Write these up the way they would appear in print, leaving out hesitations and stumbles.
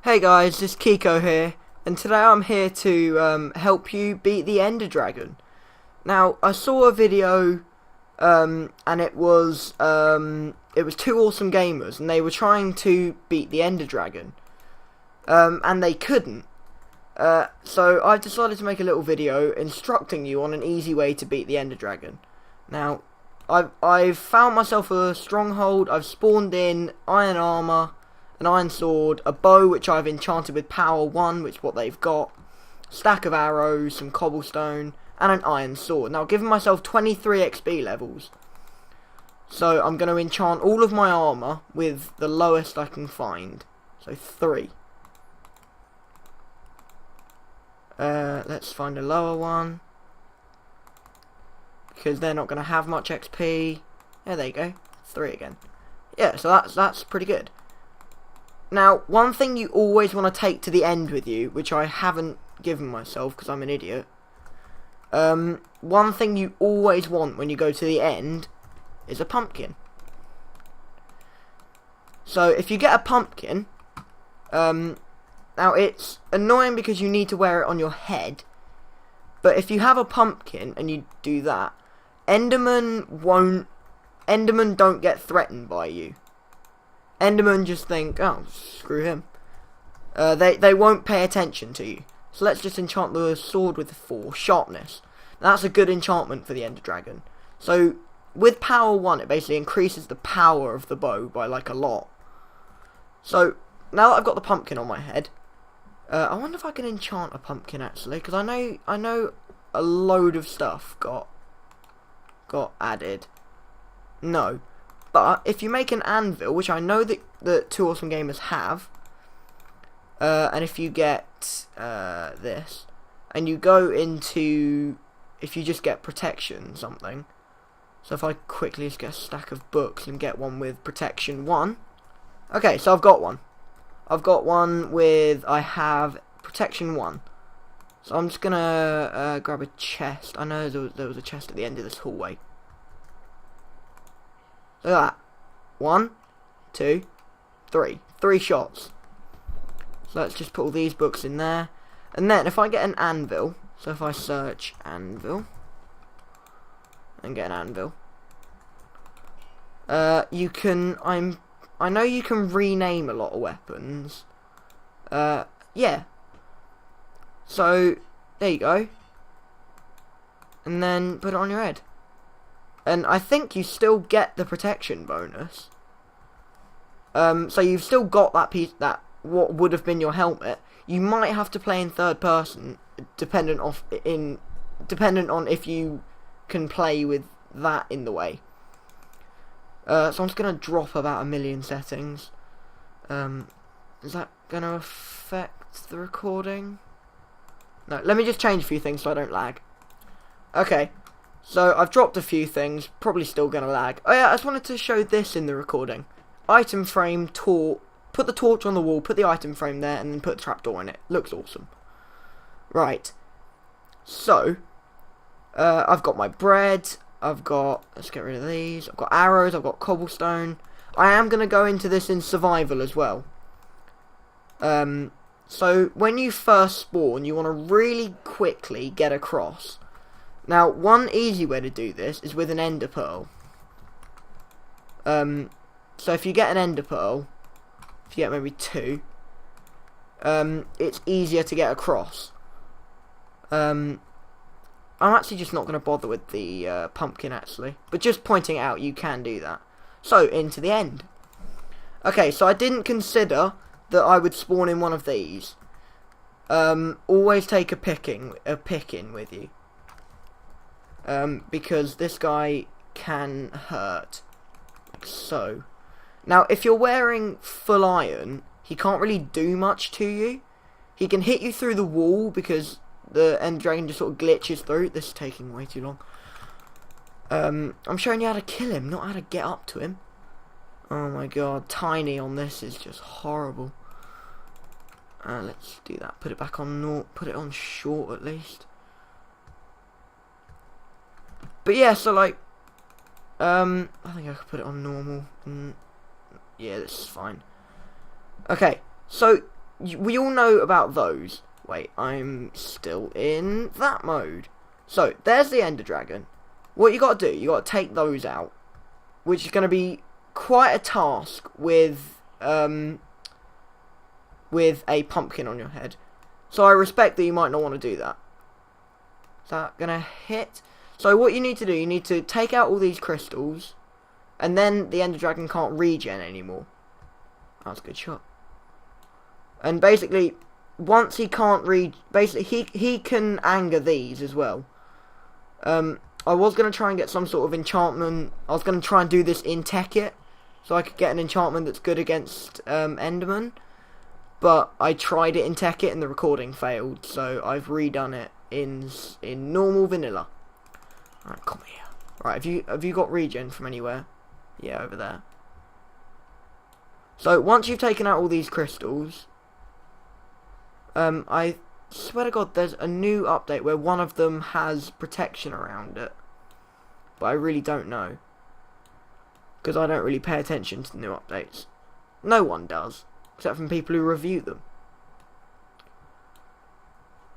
Hey guys, this is Kiko here, and today I'm here to help you beat the Ender Dragon. Now, I saw a video, and it was two awesome gamers, and they were trying to beat the Ender Dragon, and they couldn't. So I've decided to make a little video instructing you on an easy way to beat the Ender Dragon. Now, I've found myself a stronghold. I've spawned in iron armor, an iron sword, a bow which I've enchanted with power 1, which is what they've got, stack of arrows, some cobblestone, and an iron sword. Now, I've given myself 23 XP levels, so I'm going to enchant all of my armor with the lowest I can find, so 3. Let's find a lower one, because they're not going to have much XP. Yeah, there you go, 3 again. Yeah, so that's pretty good. Now, one thing you always want to take to the end with you, which I haven't given myself because I'm an idiot. One thing you always want when you go to the end is a pumpkin. So, if you get a pumpkin, now it's annoying because you need to wear it on your head. But if you have a pumpkin and you do that, Endermen don't get threatened by you. Endermen just think, oh, screw him. They won't pay attention to you. So let's just enchant the sword with 4 sharpness. Now, that's a good enchantment for the Ender Dragon. So with power 1, it basically increases the power of the bow by like a lot. So now that I've got the pumpkin on my head, I wonder if I can enchant a pumpkin actually, because I know a load of stuff got added. No. But if you make an anvil, which I know that Two Awesome Gamers have, and if you get this, and you go into, if you just get protection something, so if I quickly just get a stack of books and get one with protection 1, okay, so I've got one. I've got one with, I have protection 1. So I'm just gonna grab a chest. I know there was a chest at the end of this hallway. Look at that. 1, 2, 3. 3 shots. So let's just put all these books in there. And then if I get an anvil, so if I search anvil and get an anvil, you can, I know you can rename a lot of weapons. Yeah. So there you go. And then put it on your head. And I think you still get the protection bonus. So you've still got that piece, that what would have been your helmet. You might have to play in third person, dependent on if you can play with that in the way. So I'm just gonna drop about 1,000,000 settings. Is that gonna affect the recording? No, let me just change a few things so I don't lag. Okay. So, I've dropped a few things, probably still gonna lag. Oh yeah, I just wanted to show this in the recording. Item frame, torch, put the torch on the wall, put the item frame there, and then put the trapdoor in it. Looks awesome. Right. So, I've got my bread, let's get rid of these, I've got arrows, I've got cobblestone. I am gonna go into this in survival as well. So, when you first spawn, you want to really quickly get across. Now, one easy way to do this is with an ender pearl. So if you get an ender pearl, if you get maybe 2, it's easier to get across. I'm actually just not going to bother with the pumpkin actually, but just pointing out you can do that. So, into the end. Okay, so I didn't consider that I would spawn in one of these. Always take a pick in with you. Because this guy can hurt, like so. Now, if you're wearing full iron, he can't really do much to you. He can hit you through the wall because the Ender Dragon just sort of glitches through. This is taking way too long. I'm showing you how to kill him, not how to get up to him. Oh my god, tiny on this is just horrible. Let's do that. Put it back on put it on short at least. But yeah, so like, I think I could put it on normal. Yeah, this is fine. Okay, so we all know about those. Wait, I'm still in that mode. So, there's the Ender Dragon. What you got to do, you got to take those out, which is going to be quite a task with a pumpkin on your head. So I respect that you might not want to do that. Is that going to hit? So what you need to do, you need to take out all these crystals, and then the Ender Dragon can't regen anymore. That's a good shot. And basically, once he can't he can anger these as well. I was going to try and get some sort of enchantment. I was going to try and do this in Tekkit, so I could get an enchantment that's good against Enderman. But I tried it in Tekkit and the recording failed, so I've redone it in normal vanilla. Alright, come here. Right, have you got regen from anywhere? Yeah, over there. So once you've taken out all these crystals, I swear to God, there's a new update where one of them has protection around it, but I really don't know, because I don't really pay attention to the new updates. No one does, except from people who review them.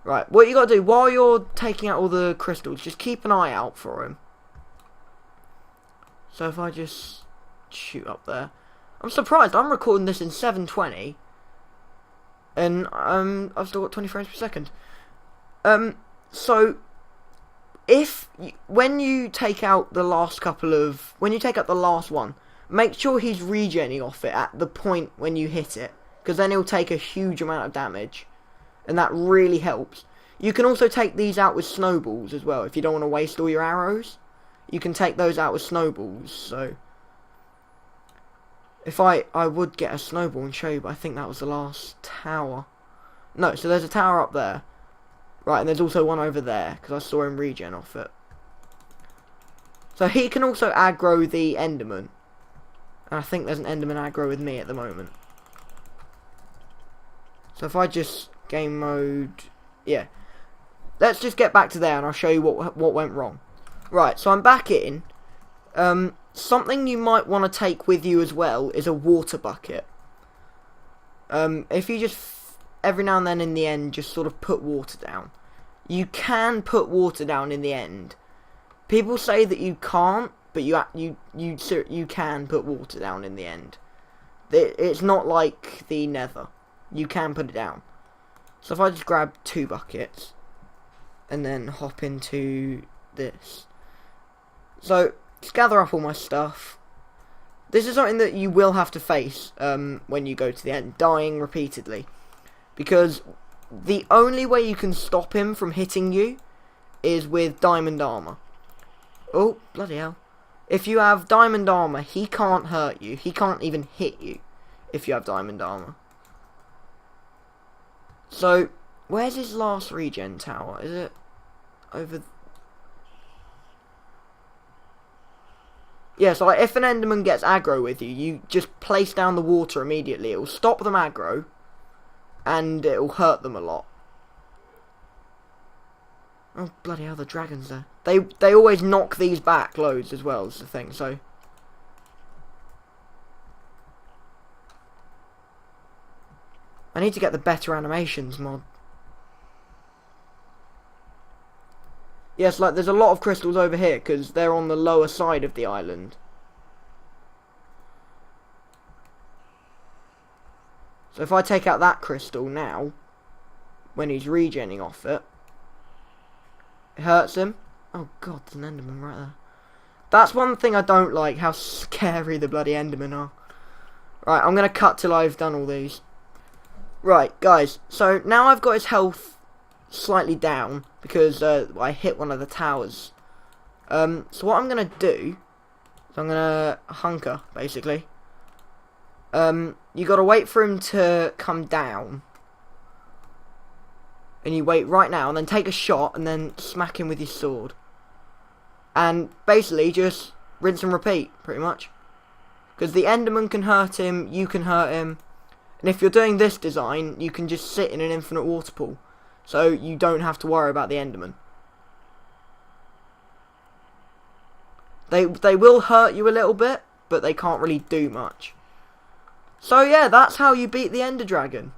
Right, what you got to do while you're taking out all the crystals, just keep an eye out for him. So if I just shoot up there, I'm surprised. I'm recording this in 720. And I've still got 20 frames per second. So when you take out the last the last one, make sure he's regenning off it at the point when you hit it, because then he'll take a huge amount of damage, and that really helps. You can also take these out with snowballs as well. If you don't want to waste all your arrows, you can take those out with snowballs. So if I would get a snowball and show you, but I think that was the last tower. No, so there's a tower up there. Right, and there's also one over there, because I saw him regen off it. So he can also aggro the Enderman. And I think there's an Enderman aggro with me at the moment. So if I just game mode... Yeah. Let's just get back to there and I'll show you what went wrong. Right, so I'm back in. Something you might want to take with you as well is a water bucket. If you just every now and then in the end just sort of put water down. You can put water down in the end. People say that you can't, but you can put water down in the end. It's not like the Nether. You can put it down. So if I just grab 2 buckets and then hop into this. So just gather up all my stuff. This is something that you will have to face when you go to the end, dying repeatedly. Because the only way you can stop him from hitting you is with diamond armor. Oh, bloody hell. If you have diamond armor, he can't hurt you. He can't even hit you if you have diamond armor. So, where's his last regen tower? Is it over... Yeah, so like, if an Enderman gets aggro with you, you just place down the water immediately. It will stop them aggro, and it will hurt them a lot. Oh, bloody hell, the dragon's there. They always knock these back loads as well, is the thing, so... I need to get the better animations mod. Yes, like, there's a lot of crystals over here, because they're on the lower side of the island. So if I take out that crystal now, when he's regenning off it, it hurts him. Oh god, there's an Enderman right there. That's one thing I don't like, how scary the bloody Endermen are. Right, I'm going to cut till I've done all these. Right, guys, so now I've got his health slightly down, because I hit one of the towers. So what I'm going to do, is I'm going to hunker, basically. You got to wait for him to come down. And you wait right now, and then take a shot, and then smack him with your sword. And basically, just rinse and repeat, pretty much. Because the Enderman can hurt him, you can hurt him. And if you're doing this design, you can just sit in an infinite water pool. So you don't have to worry about the Enderman. They will hurt you a little bit, but they can't really do much. So yeah, that's how you beat the Ender Dragon.